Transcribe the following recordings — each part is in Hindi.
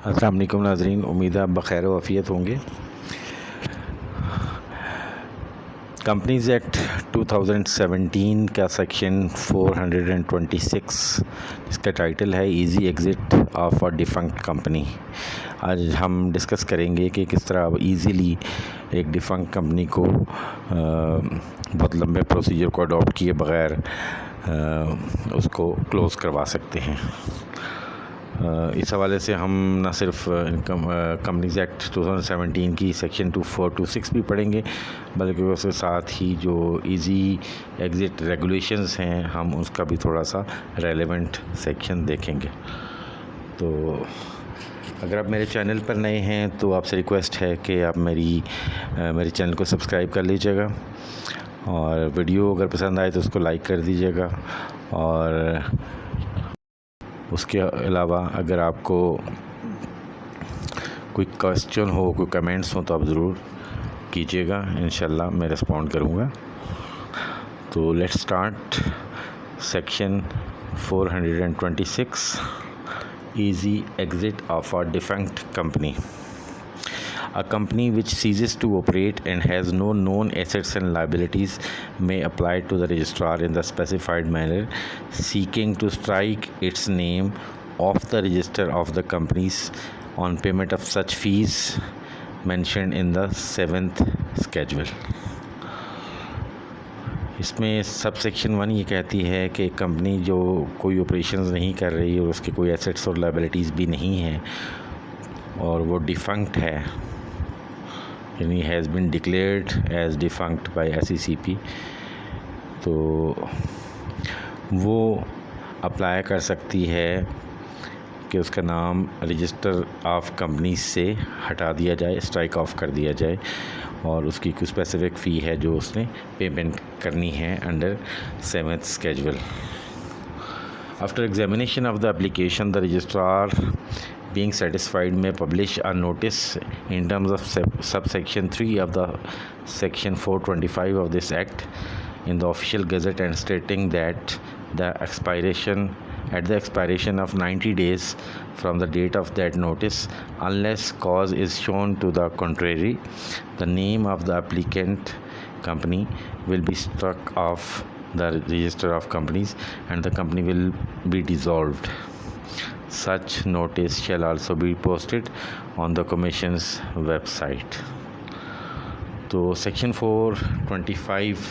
अस्सलाम वालेकुम नाज़रीन, उम्मीद है आप बख़ैर व आफ़ियत होंगे। कंपनीज़ एक्ट 2017 का सेक्शन 426 इसका टाइटल है easy exit of a defunct company. आज हम डिस्कस करेंगे कि किस तरह आप इजीली एक डिफंक्ट कंपनी को बहुत लंबे प्रोसीजर को अडॉप्ट किए बग़ैर उसको क्लोज़ करवा सकते हैं। इस हवाले से हम न सिर्फ कंपनीज़ एक्ट 2017 की सेक्शन 2426 भी पढ़ेंगे, बल्कि उसके साथ ही जो इजी एग्ज़िट रेगुलेशंस हैं हम उसका भी थोड़ा सा रेलेवेंट सेक्शन देखेंगे। तो अगर आप मेरे चैनल पर नए हैं तो आपसे रिक्वेस्ट है कि आप मेरे चैनल को सब्सक्राइब कर लीजिएगा, और वीडियो अगर पसंद आए तो उसको लाइक कर दीजिएगा। और उसके अलावा अगर आपको कोई क्वेश्चन हो, कोई कमेंट्स हो तो आप ज़रूर कीजिएगा, इंशाल्लाह मैं रिस्पॉन्ड करूँगा। तो let's start section 426 easy exit of a defunct company. A company which ceases to operate and has no known assets and liabilities may apply to the registrar in the specified manner, seeking to strike its name off the register of the companies on payment of such fees mentioned in the 7th schedule। इसमें सब सेक्शन 1 ये कहती है कि कंपनी जो कोई ऑपरेशंस नहीं कर रही और उसके कोई एसेट्स और लायबिलिटीज़ भी नहीं है और वो डिफंक्ट है, यानी has been declared as defunct by SECP, तो वो अप्लाई कर सकती है कि उसका नाम रजिस्टर ऑफ कंपनीज से हटा दिया जाए, स्ट्राइक ऑफ कर दिया जाए, और उसकी कुछ स्पेसिफिक फ़ी है जो उसने पेमेंट करनी है under 7th schedule। After examination of the application, the registrar being satisfied may publish a notice in terms of subsection 3 of the section 425 of this act in the official gazette, and stating that at the expiration of 90 days from the date of that notice, unless cause is shown to the contrary, the name of the applicant company will be struck off the register of companies and the company will be dissolved. Such notice shall also be posted on the commission's website। तो section 425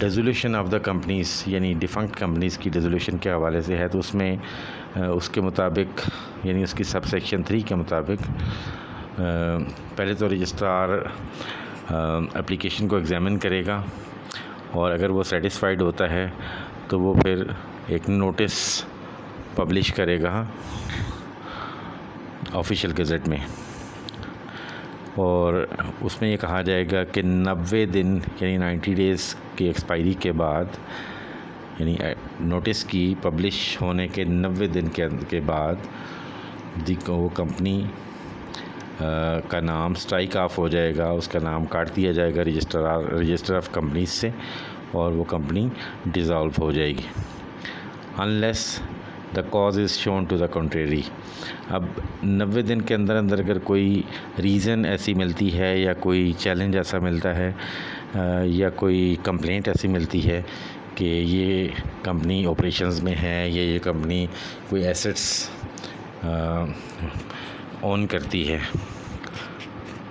dissolution of the companies यानी डिफंक्ट कंपनीज़ की डिसोल्यूशन के हवाले से है। तो उसमें उसके मुताबिक यानी उसकी सब सेक्शन 3 के मुताबिक पहले तो रजिस्ट्रार एप्लीकेशन को एग्ज़ामिन करेगा, और अगर वो सेटिस्फाइड होता है तो वो फिर एक नोटिस पब्लिश करेगा ऑफिशियल गज़ेट में, और उसमें ये कहा जाएगा कि 90 दिन यानी 90 डेज़ की एक्सपायरी के बाद, यानी नोटिस की पब्लिश होने के 90 दिन के बाद वो कंपनी का नाम स्ट्राइक ऑफ हो जाएगा, उसका नाम काट दिया जाएगा रजिस्टर ऑफ कंपनीज से, और वो कंपनी डिज़ोल्व हो जाएगी unless the cause is shown to the contrary. अब 90 दिन के अंदर अंदर अगर कोई रीज़न ऐसी मिलती है या कोई चैलेंज ऐसा मिलता है या कोई कंप्लेंट ऐसी मिलती है कि ये कंपनी ऑपरेशंस में है या ये कंपनी कोई एसेट्स ओन करती है,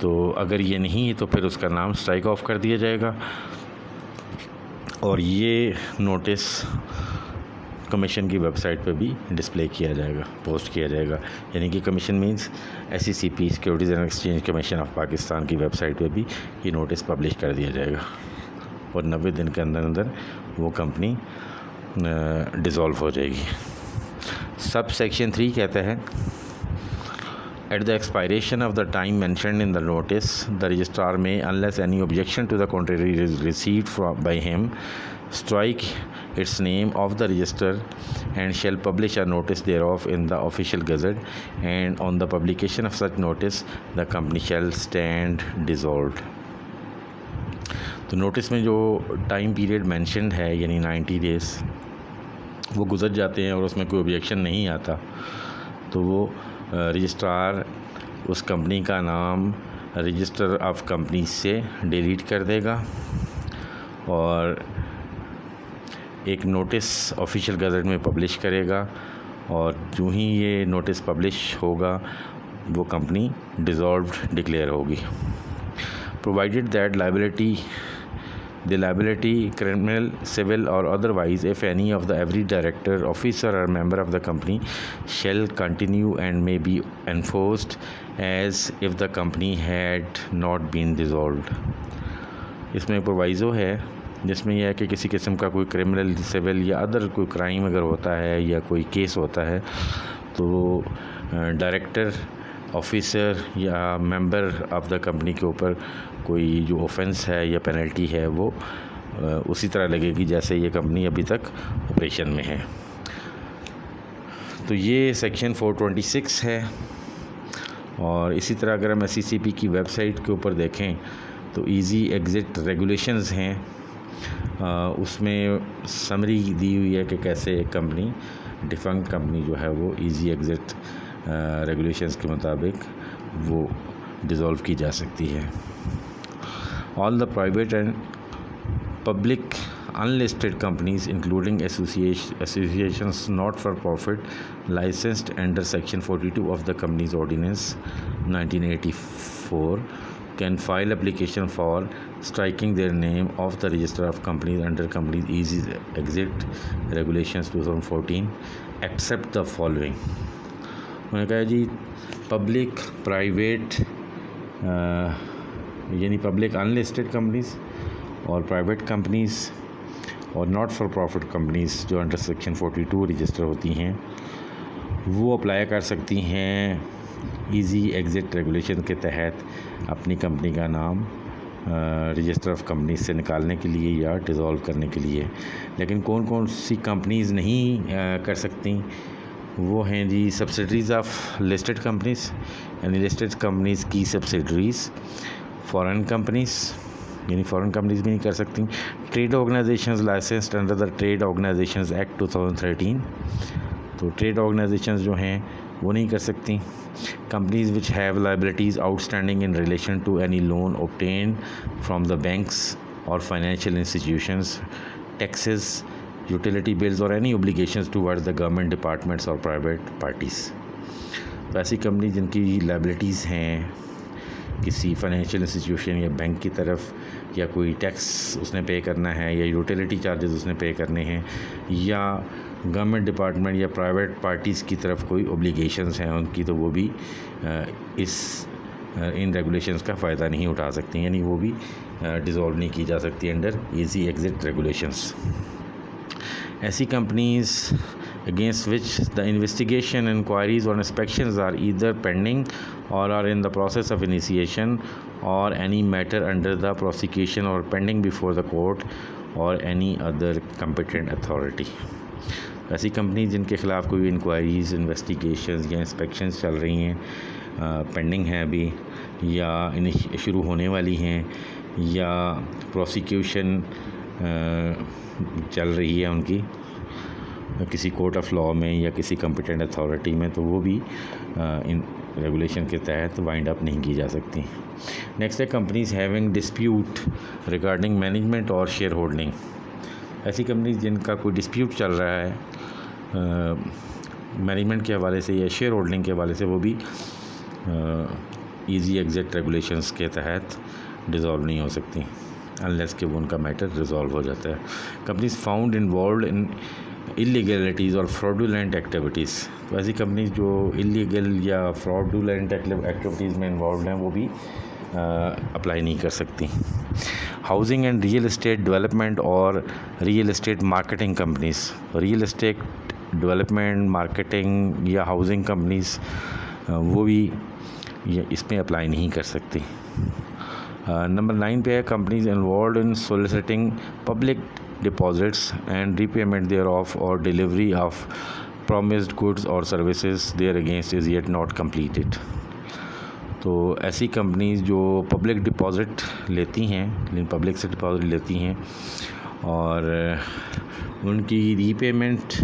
तो अगर ये नहीं है तो फिर उसका नाम स्ट्राइक ऑफ कर दिया जाएगा, और ये नोटिस कमीशन की वेबसाइट पे भी डिस्प्ले किया जाएगा, पोस्ट किया जाएगा। यानी कि commission means SECP securities and exchange commission of Pakistan की वेबसाइट पे भी ये नोटिस पब्लिश कर दिया जाएगा, और 90 दिन के अंदर अंदर वो कंपनी डिज़ोल्व हो जाएगी। सब सेक्शन 3 कहता है at the expiration of the time mentioned in the notice, the registrar may, unless any objection to the contrary is received by him, strike its name off the register and shall publish a notice thereof in the official gazette, and on the publication of such notice the company shall stand dissolved। तो नोटिस में जो टाइम पीरियड मेंशन्ड है यानी 90 डेज़, वो गुजर जाते हैं और उसमें कोई ऑब्जेक्शन नहीं आता, तो वो रजिस्ट्रार उस कंपनी का नाम रजिस्टर ऑफ कंपनी से डिलीट कर देगा और एक नोटिस ऑफिशियल गज़ट में पब्लिश करेगा, और जो ही ये नोटिस पब्लिश होगा वो कंपनी डिसॉल्व्ड डिक्लेयर होगी। Provided that the liability, criminal, civil or otherwise, if any of the every director, officer or member of the company shall continue and may be enforced as if the company had not been dissolved। इसमें प्रोवाइज़ो है जिसमें यह है कि किसी किस्म का कोई क्रिमिनल, सिविल या अदर कोई क्राइम अगर होता है या कोई केस होता है तो डायरेक्टर, ऑफिसर या मेंबर ऑफ द कंपनी के ऊपर कोई जो ऑफेंस है या पेनल्टी है वो उसी तरह लगेगी जैसे ये कंपनी अभी तक ऑपरेशन में है। तो ये सेक्शन 426 है। और इसी तरह अगर हम SECP की वेबसाइट के ऊपर देखें तो इजी एग्ज़िट रेगुलेशंस हैं, उसमें समरी दी हुई है कि कैसे एक कंपनी, डिफंक्ट कंपनी जो है वो इजी एग्ज़िट रेगुलेशंस के मुताबिक वो डिज़ोल्व की जा सकती है। All the private and public unlisted companies including associations not for profit licensed under section 42 of the Companies Ordinance 1984 can file application for striking their name off the register of companies under Companies Easy Exit Regulations 2014 except the following। मैंने कहा जी पब्लिक, प्राइवेट यानी पब्लिक अनलिस्टेड कंपनीज़ और प्राइवेट कंपनीज़ और नॉट फॉर प्रॉफिट कंपनीज़ जो अंडर सेक्शन 42 रजिस्टर होती हैं वो अप्लाई कर सकती हैं इजी एग्ज़िट रेगुलेशन के तहत अपनी कंपनी का नाम रजिस्टर ऑफ कंपनीज से निकालने के लिए या डिज़ोल्व करने के लिए। लेकिन कौन कौन सी कंपनीज़ नहीं कर सकती वो हैं जी सब्सिडरीज़ ऑफ लिस्टेड कंपनीज़ यानी लिस्टेड कंपनीज़ की सब्सिडरीज़, फॉरेन कंपनीज़ यानी फॉरेन कंपनीज़ भी नहीं कर सकती, trade organisations licensed under the trade organisations act 2013, तो ट्रेड ऑर्गेनाइजेशंस जो हैं वो नहीं कर सकती। Companies which have liabilities outstanding in relation to any loan obtained from the banks और financial institutions, taxes, utility bills और any obligations towards the government departments और प्राइवेट पार्टीज़। तो ऐसी कंपनी जिनकी लाइबिलिटीज़ हैं किसी फाइनेंशियल इंस्टीट्यूशन या बैंक की तरफ, या कोई टैक्स उसने पे करना है या यूटिलिटी चार्जेस उसने पे करने हैं, या गवर्नमेंट डिपार्टमेंट या प्राइवेट पार्टीज़ की तरफ कोई ओब्लिगेशंस हैं उनकी, तो वो भी इन रेगुलेशंस का फ़ायदा नहीं उठा सकती, यानी वो भी डिज़ोल्व नहीं की जा सकती अंडर इजी एग्ज़िट रेगुलेशंस। ऐसी companies against which the investigation, inquiries or inspections are either pending or are in the process of initiation, or any matter under the prosecution or pending before the court or any other competent authority। ऐसी कंपनी जिनके ख़िलाफ़ कोई इंक्वायरीज़, इन्वेस्टिगेशंस या इंस्पेक्शंस चल रही हैं, पेंडिंग हैं अभी या शुरू होने वाली हैं, या प्रोसिक्यूशन चल रही है उनकी किसी कोर्ट ऑफ लॉ में या किसी कॉम्पिटेंट अथॉरिटी में, तो वो भी इन रेगुलेशन के तहत वाइंड अप नहीं की जा सकती। नेक्स्ट है companies having dispute regarding management और शेयर होल्डिंग। ऐसी कंपनीज जिनका कोई डिस्प्यूट चल रहा है मैनेजमेंट के हवाले से या शेयर होल्डिंग के हवाले से, वो भी इजी एग्ज़िट रेगुलेशंस के तहत डिज़ोल्व नहीं हो सकती अनलेस कि वो उनका मैटर रिजॉल्व हो जाता है। कंपनीज फाउंड इन्वॉल्व इन इलीगलिटीज़ और फ्रॉडुलेंट एक्टिविटीज़, तो ऐसी कंपनीज जो इलीगल या फ्रॉडुलेंट एक्टिविटीज़ में इन्वॉल्व हैं वो भी अप्लाई नहीं कर सकती। Housing and real estate development और real estate marketing companies, real estate development, marketing या हाउसिंग कंपनीज़ वो भी इसमें अप्लाई नहीं कर सकती। नंबर 9 पे है companies involve in soliciting public deposits and repayment thereof और डिलीवरी ऑफ प्रॉमिस्ड गुड्स और services thereagainst is yet not completed. तो ऐसी कंपनीज जो पब्लिक डिपॉजिट लेती हैं, पब्लिक से डिपॉजिट लेती हैं और उनकी रीपेमेंट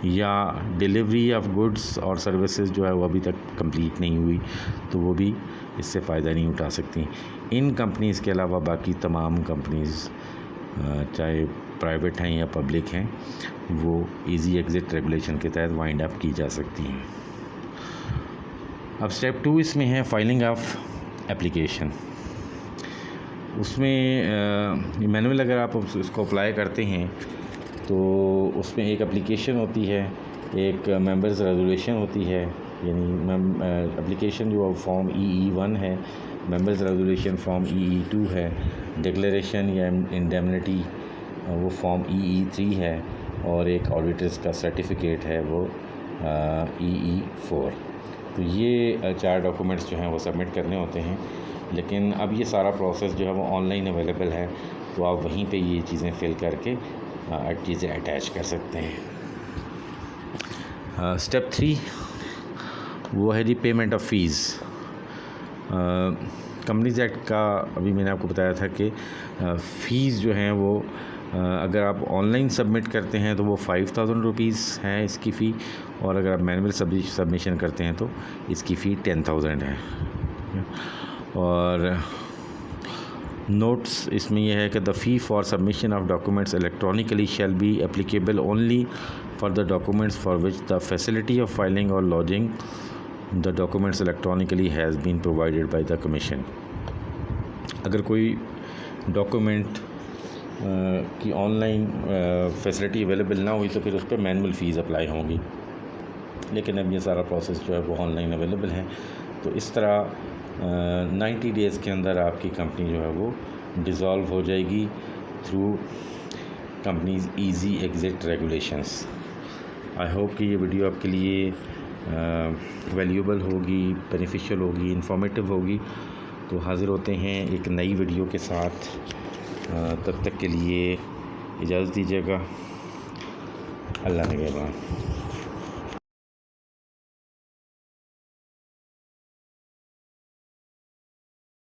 या डिलीवरी ऑफ गुड्स और सर्विसेज जो है वो अभी तक कंप्लीट नहीं हुई, तो वो भी इससे फ़ायदा नहीं उठा सकती। इन कंपनीज़ के अलावा बाकी तमाम कंपनीज़ चाहे प्राइवेट हैं या पब्लिक हैं, वो इजी एग्ज़िट रेगुलेशन के तहत वाइंड अप की जा सकती हैं। अब स्टेप 2 इसमें है फाइलिंग ऑफ एप्लीकेशन। उसमें मैनुअल अगर आप उसको अप्लाई करते हैं तो उसमें एक एप्लीकेशन होती है, एक मेंबर्स रेजोल्यूशन होती है, यानी एप्लीकेशन जो फॉर्म EE1 है, मेंबर्स रेजोल्यूशन फॉर्म EE2 है, डिक्लेरेशन या इंडेमनिटी वो फॉर्म EE3 है, और एक ऑडिटर्स का सर्टिफिकेट है वो EE4। तो ये 4 डॉक्यूमेंट्स जो हैं वो सबमिट करने होते हैं। लेकिन अब ये सारा प्रोसेस जो है वो ऑनलाइन अवेलेबल है, तो आप वहीं पे ये चीज़ें फिल करके चीज़ें अटैच कर सकते हैं। स्टेप 3 वो है the payment of fees. Companies act का अभी मैंने आपको बताया था कि फ़ीस जो हैं वो अगर आप ऑनलाइन सबमिट करते हैं तो वो 5000 रुपीज़ है इसकी फ़ी, और अगर आप मैनुअल सबमिशन करते हैं तो इसकी फ़ी 10,000 है। और नोट्स इसमें यह है कि the fee for submission of documents electronically shall be applicable only for the documents for which the facility of filing और lodging the documents electronically has been provided by the commission. अगर कोई डॉक्यूमेंट की ऑनलाइन फैसिलिटी अवेलेबल ना हुई तो फिर उस पर मैनुअल फ़ीस अप्लाई होंगी, लेकिन अब ये सारा प्रोसेस जो है वो ऑनलाइन अवेलेबल है। तो इस तरह 90 डेज़ के अंदर आपकी कंपनी जो है वो डिज़ोल्व हो जाएगी through companies easy exit regulations. I hope कि ये वीडियो आपके लिए वैल्यूएबल होगी, बेनिफिशियल होगी, इंफॉर्मेटिव होगी। तो हाज़िर होते हैं एक नई वीडियो के साथ। तब तक के लिए इजाज़त दीजिएगा। अल्लाह निगहबान।